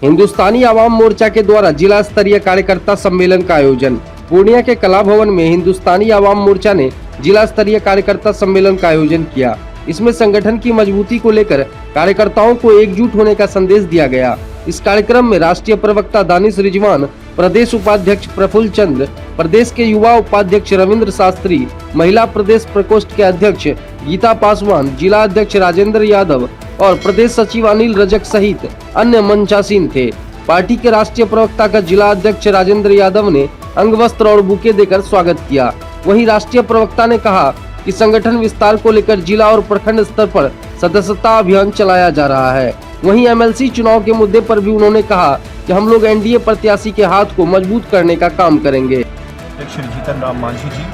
हिंदुस्तानी आवाम मोर्चा के द्वारा जिला स्तरीय कार्यकर्ता सम्मेलन का आयोजन। पूर्णिया के कला भवन में हिंदुस्तानी आवाम मोर्चा ने जिला स्तरीय कार्यकर्ता सम्मेलन का आयोजन किया। इसमें संगठन की मजबूती को लेकर कार्यकर्ताओं को एकजुट होने का संदेश दिया गया। इस कार्यक्रम में राष्ट्रीय प्रवक्ता दानिश रिजवान, प्रदेश उपाध्यक्ष प्रफुल्ल चंद्र, प्रदेश के युवा उपाध्यक्ष रविंद्र शास्त्री, महिला प्रदेश प्रकोष्ठ के अध्यक्ष गीता पासवान, जिला अध्यक्ष राजेंद्र यादव और प्रदेश सचिव अनिल रजक सहित अन्य मंचासीन थे। पार्टी के राष्ट्रीय प्रवक्ता का जिला अध्यक्ष राजेंद्र यादव ने अंग वस्त्र और बुके देकर स्वागत किया। वहीं राष्ट्रीय प्रवक्ता ने कहा कि संगठन विस्तार को लेकर जिला और प्रखंड स्तर पर सदस्यता अभियान चलाया जा रहा है। वहीं एमएलसी चुनाव के मुद्दे पर भी उन्होंने कहा कि हम लोग एनडीए प्रत्याशी के हाथ को मजबूत करने का काम करेंगे। अध्यक्ष जीतन राम मांझी जी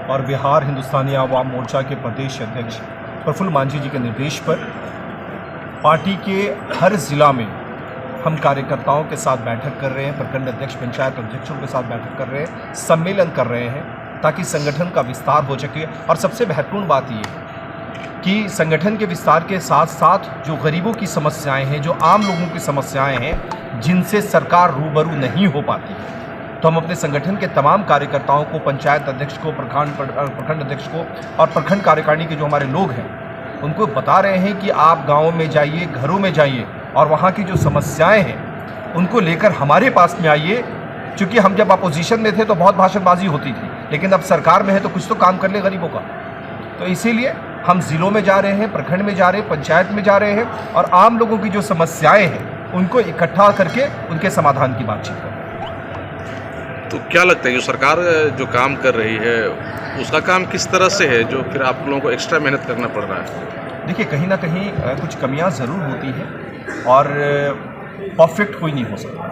और बिहार हिंदुस्तानी आवाम मोर्चा के प्रदेश अध्यक्ष प्रफुल्ल मांझी जी के निर्देश पर पार्टी के हर जिला में हम कार्यकर्ताओं के साथ बैठक कर रहे हैं, प्रखंड अध्यक्ष, पंचायत अध्यक्षों के साथ बैठक कर रहे हैं, सम्मेलन कर रहे हैं ताकि संगठन का विस्तार हो सके। और सबसे महत्वपूर्ण बात ये कि संगठन के विस्तार के साथ साथ जो गरीबों की समस्याएं हैं, जो आम लोगों की समस्याएं हैं, जिनसे सरकार रूबरू नहीं हो पाती है, तो हम अपने संगठन के तमाम कार्यकर्ताओं को, पंचायत अध्यक्ष को, प्रखंड अध्यक्ष को और प्रखंड कार्यकारिणी के जो हमारे लोग हैं उनको बता रहे हैं कि आप गाँव में जाइए, घरों में जाइए और वहाँ की जो समस्याएँ हैं उनको लेकर हमारे पास में आइए। चूँकि हम जब अपोजिशन में थे तो बहुत भाषणबाजी होती थी, लेकिन अब सरकार में है तो कुछ तो काम कर ले गरीबों का। तो इसीलिए हम ज़िलों में जा रहे हैं, प्रखंड में जा रहे हैं, पंचायत में जा रहे हैं और आम लोगों की जो समस्याएं हैं उनको इकट्ठा करके उनके समाधान की बातचीत कर रहे हैं। तो क्या लगता है जो सरकार जो काम कर रही है उसका काम किस तरह से है जो फिर आप लोगों को एक्स्ट्रा मेहनत करना पड़ रहा है? देखिए, कहीं ना कहीं कुछ कमियां ज़रूर होती हैं और परफेक्ट कोई नहीं हो सकता।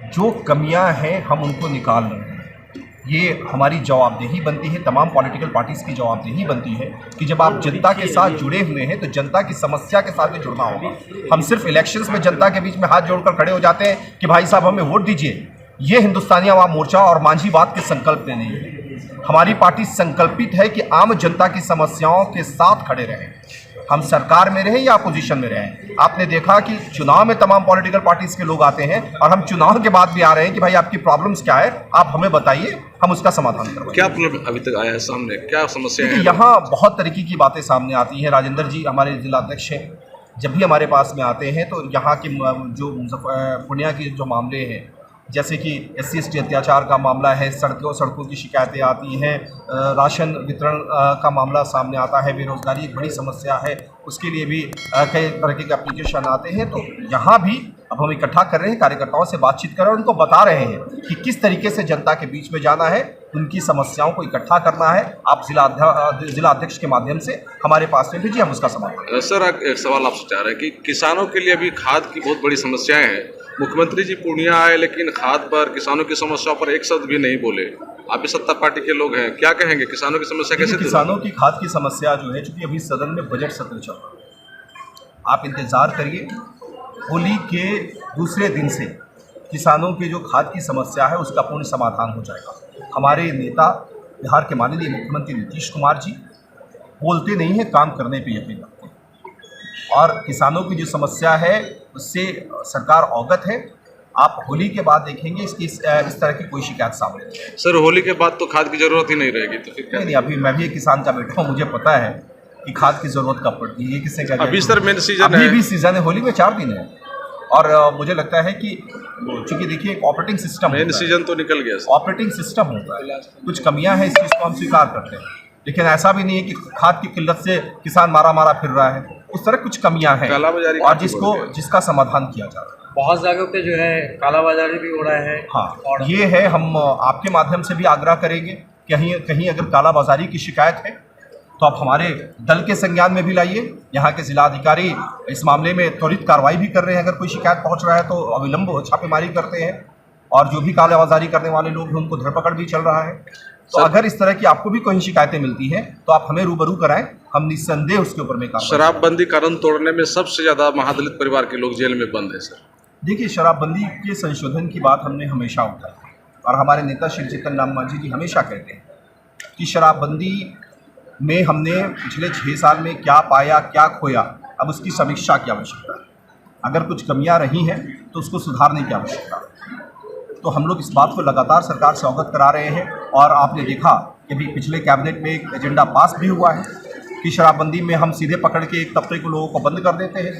जो कमियां हैं हम उनको निकाल रहे हैं। ये हमारी जवाबदेही बनती है, तमाम पॉलिटिकल पार्टीज़ की जवाबदेही बनती है कि जब आप जनता के साथ जुड़े हुए हैं तो जनता की समस्या के साथ भी जुड़ना होगा। हम सिर्फ इलेक्शंस में जनता के बीच में हाथ जोड़कर खड़े हो जाते हैं कि भाई साहब हमें वोट दीजिए। ये हिंदुस्तानी आवाम मोर्चा और मांझी बात के संकल्प में नहीं है। हमारी पार्टी संकल्पित है कि आम जनता की समस्याओं के साथ खड़े रहें, हम सरकार में रहें या अपोजिशन में रहें। आपने देखा कि चुनाव में तमाम पॉलिटिकल पार्टीज के लोग आते हैं और हम चुनाव के बाद भी आ रहे हैं कि भाई आपकी प्रॉब्लम्स क्या है, आप हमें बताइए, हम उसका समाधान करवाएं। क्या प्रॉब्लम अभी तक आया है सामने, क्या समस्या है? यहाँ बहुत तरीके की बातें सामने आती हैं। राजेंद्र जी हमारे जिला अध्यक्ष हैं, जब भी हमारे पास में आते हैं तो यहाँ की जो पूर्णिया के जो मामले हैं, जैसे कि SC/ST अत्याचार का मामला है, सड़कों की शिकायतें आती हैं, राशन वितरण का मामला सामने आता है, बेरोजगारी एक बड़ी समस्या है, उसके लिए भी कई तरह के एप्लीकेशन आते हैं। तो यहाँ भी अब हम इकट्ठा कर रहे हैं, कार्यकर्ताओं से बातचीत कर रहे हैं, उनको बता रहे हैं कि किस तरीके से जनता के बीच में जाना है, उनकी समस्याओं को इकट्ठा करना है। आप जिला अध्यक्ष के माध्यम से हमारे पास में भेजिए, हम उसका समाधान। सर, एक सवाल आपसे चाह रहे हैं कि किसानों के लिए अभी खाद की बहुत बड़ी समस्याएं हैं। मुख्यमंत्री जी पूर्णिया आए लेकिन खाद पर, किसानों की समस्याओं पर एक शब्द भी नहीं बोले। आप भी सत्ता पार्टी के लोग हैं, क्या कहेंगे? किसानों की समस्या कैसे? किसानों की खाद की समस्या जो है, चूंकि अभी सदन में बजट सत्र चल रहा है, आप इंतजार करिए, होली के दूसरे दिन से किसानों की जो खाद की समस्या है उसका पूर्ण समाधान हो जाएगा। हमारे नेता बिहार के माननीय मुख्यमंत्री नीतीश कुमार जी बोलते नहीं हैं, काम करने पे यकीन रखते हैं और किसानों की जो समस्या है उससे सरकार अवगत है। आप होली के बाद देखेंगे इस तरह की कोई शिकायत सामने नहीं है। सर, होली के बाद तो खाद की जरूरत ही नहीं रहेगी तो फिर नहीं, अभी मैं भी एक किसान का बेटा हूँ, मुझे पता है कि खाद की जरूरत कब पड़ती है। ये किससे क्या? अभी सर मेन सीजन है, अभी भी सीजन है, होली में 4 दिन है और मुझे लगता है कि चूंकि देखिए एक ऑपरेटिंग सिस्टम, मेन सीजन तो निकल गया, ऑपरेटिंग सिस्टम होता है, कुछ कमियां हैं, इस चीज़ को हम स्वीकार करते हैं, लेकिन ऐसा भी नहीं है कि खाद की किल्लत से किसान मारा फिर रहा है। उस तरह कुछ कमियां हैं और जिसका समाधान किया जा रहा है। बहुत जगह पे जो है कालाबाजारी भी हो रहा है। हाँ, और ये है, हम आपके माध्यम से भी आग्रह करेंगे कहीं अगर कालाबाजारी की शिकायत है तो आप हमारे दल के संज्ञान में भी लाइए। यहाँ के जिलाधिकारी इस मामले में त्वरित कार्रवाई भी कर रहे हैं। अगर कोई शिकायत पहुँच रहा है तो अविलंब छापेमारी करते हैं और जो भी कालाबाजारी करने वाले लोग हैं उनको धरपकड़ भी चल रहा है। तो अगर इस तरह की आपको भी कोई शिकायतें मिलती हैं तो आप हमें रूबरू कराएं, हम निस्संदेह उसके ऊपर में कार्रवाई। शराबबंदी कानून तोड़ने में सबसे ज्यादा महादलित परिवार के लोग जेल में बंद है। सर देखिए, शराबबंदी के संशोधन की बात हमने हमेशा उठाई और हमारे नेता श्री जीतन राम मांझी जी हमेशा कहते हैं कि शराबबंदी में हमने पिछले 6 साल में क्या पाया, क्या खोया, अब उसकी समीक्षा की आवश्यकता है। अगर कुछ कमियां रही हैं तो उसको सुधारने की आवश्यकता है। तो हम लोग इस बात को लगातार सरकार से अवगत करा रहे हैं और आपने देखा कि अभी पिछले कैबिनेट में एक एजेंडा पास भी हुआ है कि शराबबंदी में हम सीधे पकड़ के एक तबके को लोगों को बंद कर देते हैं।